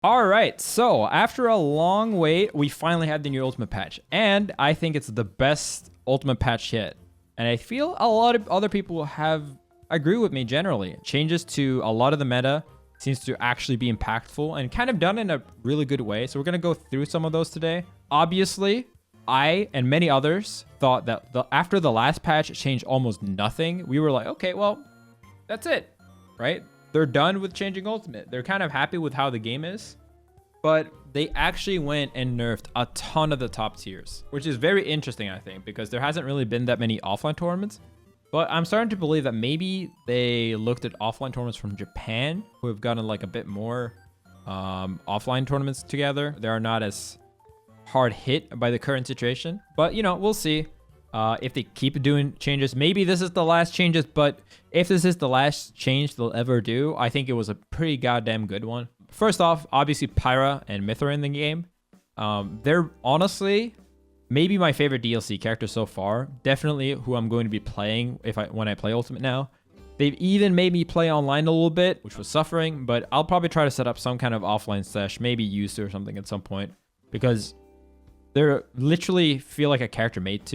All right, so after a long wait, we finally had the new Ultimate patch, and I think it's the best Ultimate patch yet. And I feel a lot of other people have agree with me generally. Changes to a lot of the meta seems to actually be impactful and kind of done in a really good way. So we're gonna go through some of those today. Obviously, I and many others thought that after the last patch changed almost nothing. We were like, okay, well, that's it, right? They're done with changing Ultimate. They're kind of happy with how the game is, but they actually went and nerfed a ton of the top tiers, which is very interesting, I think, because there hasn't really been that many offline tournaments. But I'm starting to believe that maybe they looked at offline tournaments from Japan, who have gotten like a bit more offline tournaments together. They are not as hard hit by the current situation, but you know, we'll see. If they keep doing changes, maybe this is the last changes, but if this is the last change they'll ever do, I think it was a pretty goddamn good one. First off, obviously Pyra and Mythra in the game. They're honestly maybe my favorite DLC character so far. Definitely who I'm going to be playing when I play Ultimate now. They've even made me play online a little bit, which was suffering, but I'll probably try to set up some kind of offline sesh, maybe use or something at some point, because they're literally feel like a character made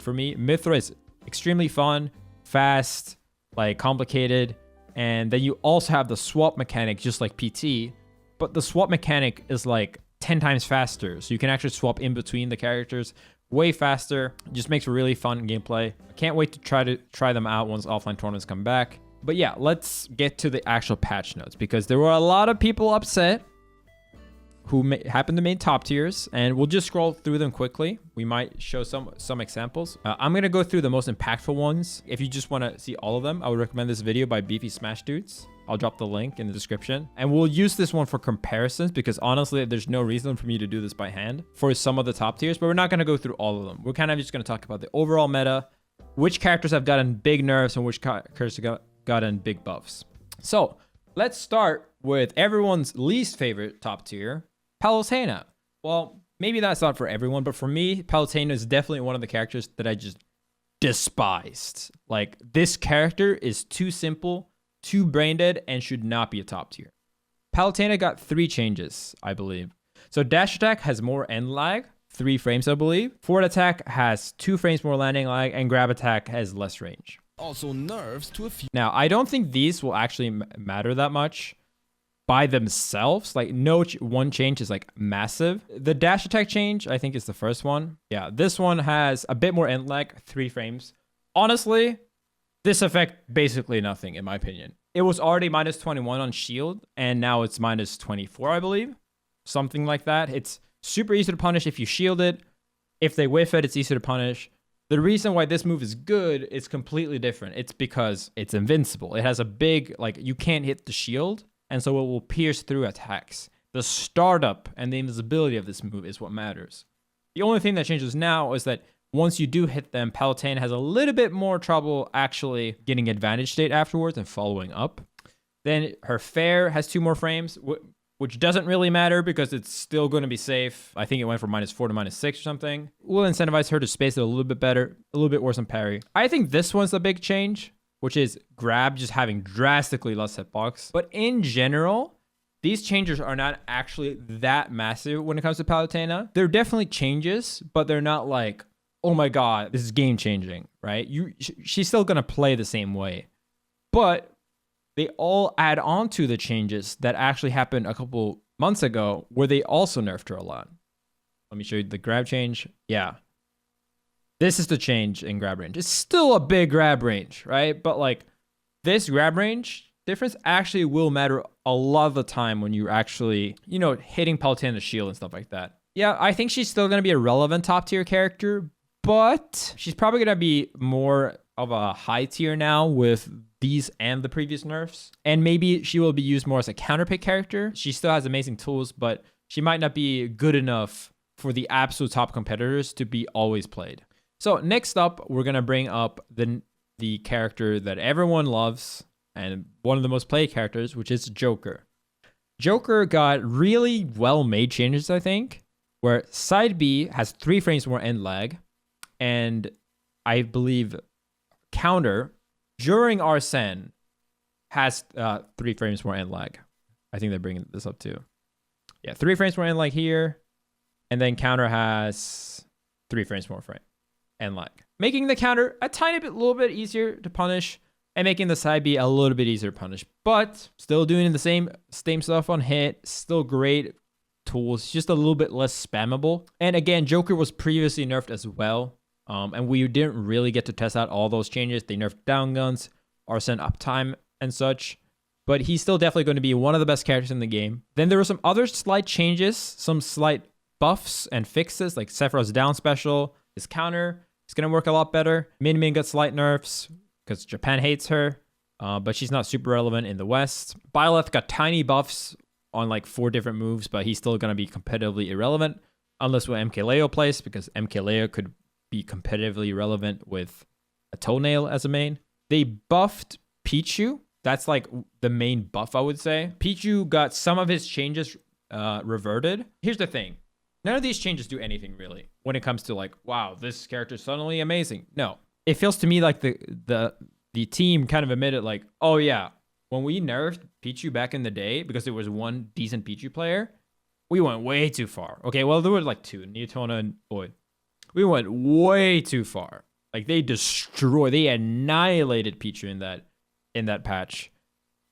for me. Mythra is extremely fun, fast, like complicated, and then you also have the swap mechanic just like PT, but the swap mechanic is like 10 times faster, so you can actually swap in between the characters way faster. Just makes really fun gameplay. I can't wait to try them out once offline tournaments come back. But yeah, let's get to the actual patch notes, because there were a lot of people upset who happen to make top tiers, and we'll just scroll through them quickly. We might show some examples. I'm gonna go through the most impactful ones. If you just want to see all of them, I would recommend this video by Beefy Smash Dudes. I'll drop the link in the description, and we'll use this one for comparisons, because honestly, there's no reason for me to do this by hand for some of the top tiers, but we're not gonna go through all of them. We're kind of just gonna talk about the overall meta, which characters have gotten big nerfs and which characters have gotten big buffs. So let's start with everyone's least favorite top tier, Palutena. Well, maybe that's not for everyone, but for me, Palutena is definitely one of the characters that I just despised. Like, this character is too simple, too brain dead, and should not be a top tier. Palutena got 3 changes, I believe. So dash attack has more end lag, 3 frames, I believe. Forward attack has 2 frames more landing lag, and grab attack has less range. Also nerfs to a few. Now, I don't think these will actually matter that much by themselves. Like, no one change is like massive. The dash attack change, I think, is the first one. Yeah, this one has a bit more end lag, 3 frames. Honestly, this affect basically nothing, in my opinion. It was already minus 21 on shield, and now it's minus 24, I believe. Something like that. It's super easy to punish if you shield it. If they whiff it, it's easy to punish. The reason why this move is good is completely different. It's because it's invincible. It has a big, like, you can't hit the shield, and so it will pierce through attacks. The startup and the invisibility of this move is what matters. The only thing that changes now is that once you do hit them, Palutena has a little bit more trouble actually getting advantage state afterwards and following up. Then her fair has 2 more frames, which doesn't really matter because it's still going to be safe. I think it went from -4 to -6 or something. We'll incentivize her to space it a little bit better, a little bit worse on parry. I think this one's a big change, which is grab just having drastically less hitbox. But in general, these changes are not actually that massive when it comes to Palutena. They're definitely changes, but they're not like, oh my god, this is game changing, right? She's still gonna play the same way. But they all add on to the changes that actually happened a couple months ago, where they also nerfed her a lot. Let me show you the grab change. Yeah. This is the change in grab range. It's still a big grab range, right? But like, this grab range difference actually will matter a lot of the time when you're actually, you know, hitting Palutena's shield and stuff like that. Yeah, I think she's still going to be a relevant top tier character, but she's probably going to be more of a high tier now with these and the previous nerfs. And maybe she will be used more as a counterpick character. She still has amazing tools, but she might not be good enough for the absolute top competitors to be always played. So next up, we're going to bring up the character that everyone loves and one of the most played characters, which is Joker. Joker got really well-made changes, I think, where side B has 3 frames more end lag, and I believe counter during Arsene has 3 frames more end lag. I think they're bringing this up too. Yeah, 3 frames more in lag here. And then counter has 3 frames more frame and lag. Making the counter a little bit easier to punish and making the side B a little bit easier to punish. But still doing the same stuff on hit. Still great tools, just a little bit less spammable. And again, Joker was previously nerfed as well. And we didn't really get to test out all those changes. They nerfed down guns, Arsene uptime, and such. But he's still definitely going to be one of the best characters in the game. Then there were some other slight changes, some slight buffs and fixes, like Sephiroth's down special, his counter is going to work a lot better. Min Min got slight nerfs because Japan hates her, but she's not super relevant in the West. Byleth got tiny buffs on like 4 different moves, but he's still going to be competitively irrelevant unless when MKLeo plays, because MKLeo could be competitively relevant with a Toenail as a main. They buffed Pichu. That's like the main buff, I would say. Pichu got some of his changes reverted. Here's the thing. None of these changes do anything really when it comes to like, wow, this character is suddenly amazing. No, it feels to me like the team kind of admitted like, oh yeah, when we nerfed Pichu back in the day because there was one decent Pichu player, we went way too far. Okay, well there were like 2, Neotona and Boyd. We went way too far. Like they annihilated Pichu in that patch.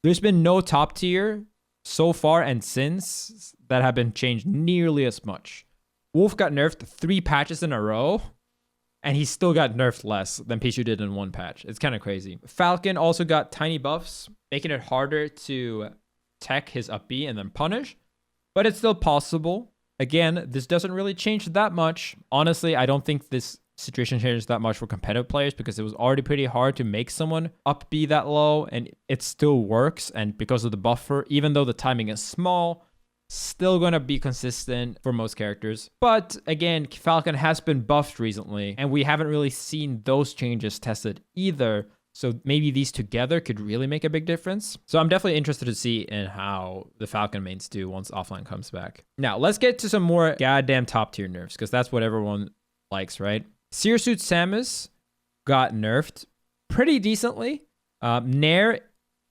There's been no top tier so far and since that have been changed nearly as much. Wolf got nerfed 3 patches in a row, and he still got nerfed less than Pichu did in 1 patch. It's kind of crazy. Falcon also got tiny buffs, making it harder to tech his up B and then punish, but it's still possible. Again, this doesn't really change that much. Honestly, I don't think this situation changes that much for competitive players because it was already pretty hard to make someone up B that low, and it still works. And because of the buffer, even though the timing is small, still gonna be consistent for most characters. But again, Falcon has been buffed recently, and we haven't really seen those changes tested either. So maybe these together could really make a big difference. So I'm definitely interested to see in how the Falcon mains do once offline comes back. Now, let's get to some more goddamn top tier nerfs, because that's what everyone likes, right? Suit Samus got nerfed pretty decently. Nair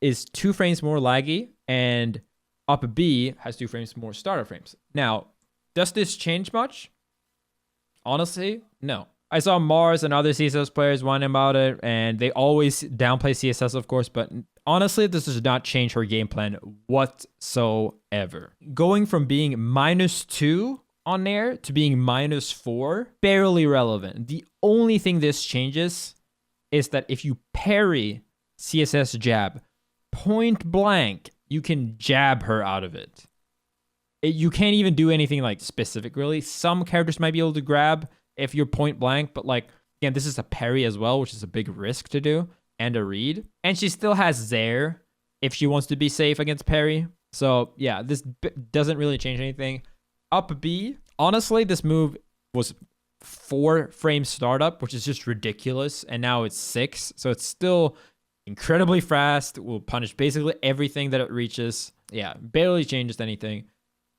is 2 frames more laggy, and up B has 2 frames more starter frames. Now, does this change much? Honestly, no. I saw Mars and other CSS players whining about it, and they always downplay CSS, of course, but honestly, this does not change her game plan whatsoever. Going from being -2 on Nair to being -4, barely relevant. The only thing this changes is that if you parry CSS jab point blank, you can jab her out of it. You can't even do anything like specific, really. Some characters might be able to grab if you're point blank, but like, again, this is a parry as well, which is a big risk to do, and a read. And she still has Zaire if she wants to be safe against parry. So yeah, this doesn't really change anything. Up B, honestly, this move was 4 frame startup, which is just ridiculous, and now it's 6, so it's still incredibly fast. Will punish basically everything that it reaches. Yeah, barely changes anything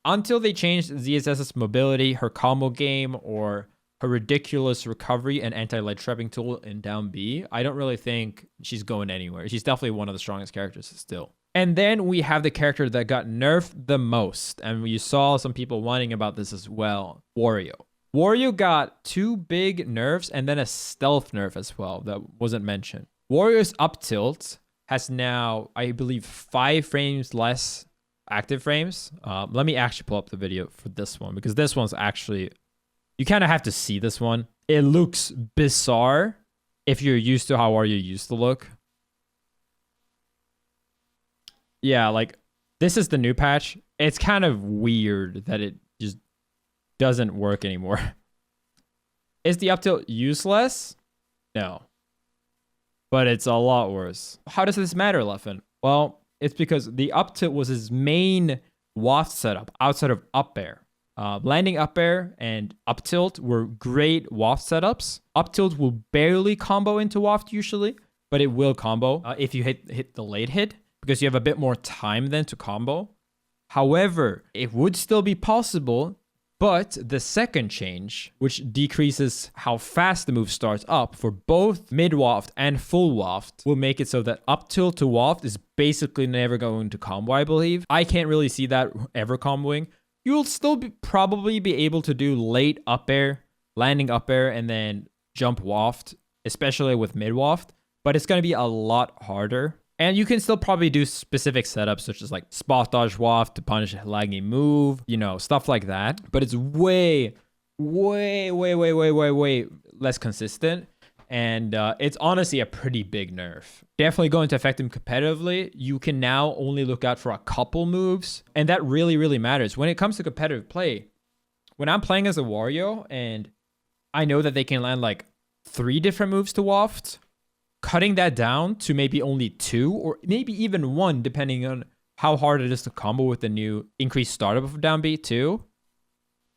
until they changed ZSS's mobility, her combo game, or her ridiculous recovery and anti-light trapping tool in down B. I don't really think she's going anywhere. She's definitely one of the strongest characters still. And then we have the character that got nerfed the most, and you saw some people whining about this as well, Wario. Wario got 2 big nerfs and then a stealth nerf as well that wasn't mentioned. Wario's up tilt has now, I believe, 5 frames less active frames. Let me actually pull up the video for this one, because this one's actually, you kind of have to see this one. It looks bizarre if you're used to how Wario used to look. Yeah, like, this is the new patch. It's kind of weird that it just doesn't work anymore. Is the up tilt useless? No. But it's a lot worse. How does this matter, Leffen? Well, it's because the up tilt was his main waft setup outside of up air. Landing up air and up tilt were great waft setups. Up tilt will barely combo into waft usually, but it will combo if you hit the late hit, because you have a bit more time then to combo. However, it would still be possible, but the second change, which decreases how fast the move starts up for both mid waft and full waft, will make it so that up tilt to waft is basically never going to combo, I believe. I can't really see that ever comboing. you'll still probably be able to do late up air, landing up air, and then jump waft, especially with mid waft, but it's going to be a lot harder. And you can still probably do specific setups such as like spot dodge waft to punish a lagging move, you know, stuff like that. But it's way less consistent. And it's honestly a pretty big nerf. Definitely going to affect him competitively. You can now only look out for a couple moves. And that really matters. When it comes to competitive play, when I'm playing as a Wario and I know that they can land like 3 different moves to waft, cutting that down to maybe only 2 or maybe even 1, depending on how hard it is to combo with the new increased startup of down B too,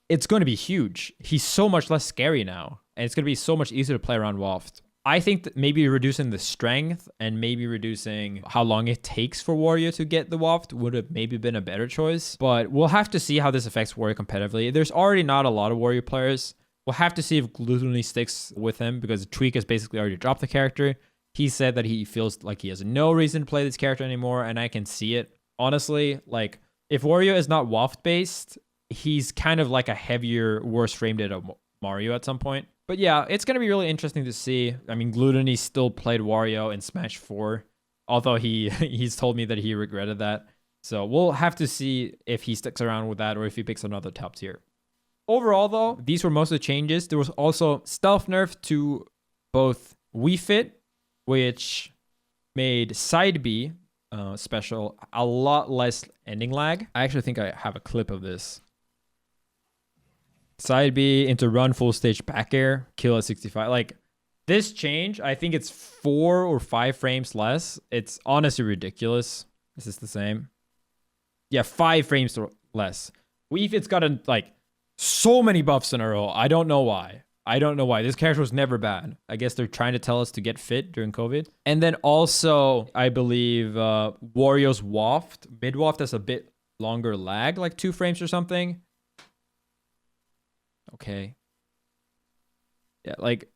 it's going to be huge. He's so much less scary now. And it's going to be so much easier to play around waft. I think that maybe reducing the strength and maybe reducing how long it takes for Wario to get the waft would have maybe been a better choice. But we'll have to see how this affects Wario competitively. There's already not a lot of Wario players. We'll have to see if Gluttony sticks with him because Tweak has basically already dropped the character. He said that he feels like he has no reason to play this character anymore, and I can see it. Honestly, like, if Wario is not waft-based, he's kind of like a heavier, worse framed Mario at some point. But yeah, it's going to be really interesting to see. I mean, Gluttony still played Wario in Smash 4, although he's told me that he regretted that. So we'll have to see if he sticks around with that or if he picks another top tier. Overall, though, these were most of the changes. There was also stealth nerf to both Wii Fit, which made side B special a lot less ending lag. I actually think I have a clip of this. Side B into run full stage back air, kill at 65. Like, this change, I think it's 4 or 5 frames less. It's honestly ridiculous. Is this the same? Yeah, 5 frames less. Wii Fit's gotten like so many buffs in a row. I don't know why. This character was never bad. I guess they're trying to tell us to get fit during COVID. And then also, I believe Wario's waft, mid waft has a bit longer lag, like 2 frames or something. Okay. Yeah, like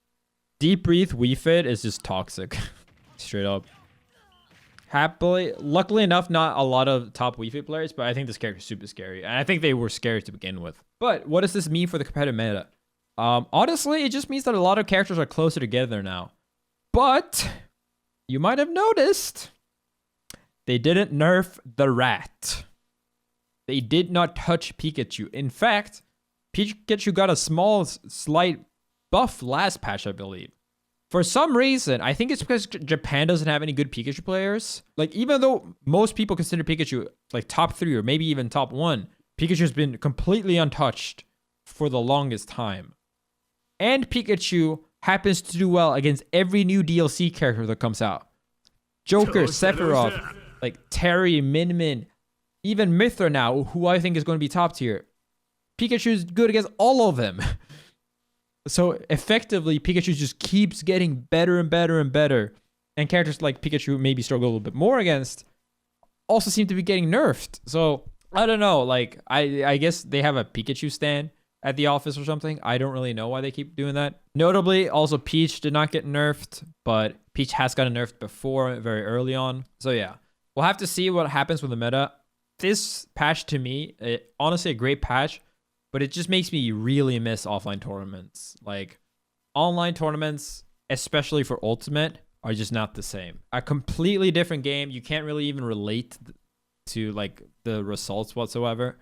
Deep Breathe Wii Fit is just toxic. Straight up. Luckily enough, not a lot of top Wii Fit players, but I think this character is super scary. And I think they were scary to begin with. But what does this mean for the competitive meta? Honestly, it just means that a lot of characters are closer together now. But you might have noticed they didn't nerf the rat. They did not touch Pikachu. In fact, Pikachu got a slight buff last patch, I believe. For some reason, I think it's because Japan doesn't have any good Pikachu players. Like, even though most people consider Pikachu like top 3 or maybe even top 1, Pikachu's been completely untouched for the longest time. And Pikachu happens to do well against every new DLC character that comes out. Joker, Sephiroth, like Terry, Min, even Mythra now, who I think is going to be top tier. Pikachu's good against all of them. So effectively, Pikachu just keeps getting better and better and better. And characters like Pikachu maybe struggle a little bit more against also seem to be getting nerfed. So I don't know. Like, I guess they have a Pikachu stand at the office or something. I don't really know why they keep doing that. Notably, also Peach did not get nerfed, but Peach has gotten nerfed before very early on. So yeah, we'll have to see what happens with the meta. This patch to me, honestly a great patch. But it just makes me really miss offline tournaments. Like, online tournaments, especially for Ultimate, are just not the same. A completely different game. You can't really even relate to, like, the results whatsoever.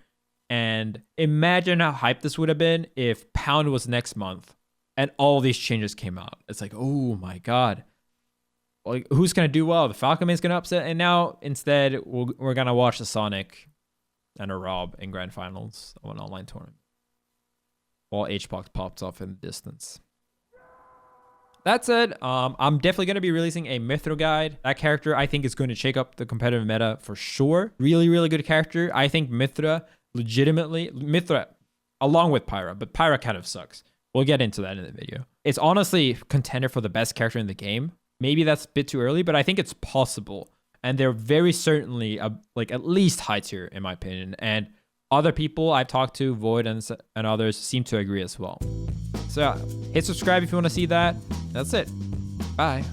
And imagine how hyped this would have been if Pound was next month and all these changes came out. It's like, oh my God. Like, who's going to do well? The Falcon Man's going to upset. And now, instead, we're going to watch the Sonic and a Rob in grand finals of an online tournament, while H-Box pops off in the distance. That said, I'm definitely going to be releasing a Mythra guide. That character, I think, is going to shake up the competitive meta for sure. Really good character. I think Mythra, along with Pyra, but Pyra kind of sucks. We'll get into that in the video. It's honestly contender for the best character in the game. Maybe that's a bit too early, but I think it's possible. And they're very certainly like at least high tier, in my opinion. And other people I've talked to, Void and others, seem to agree as well. So hit subscribe if you want to see that. That's it. Bye.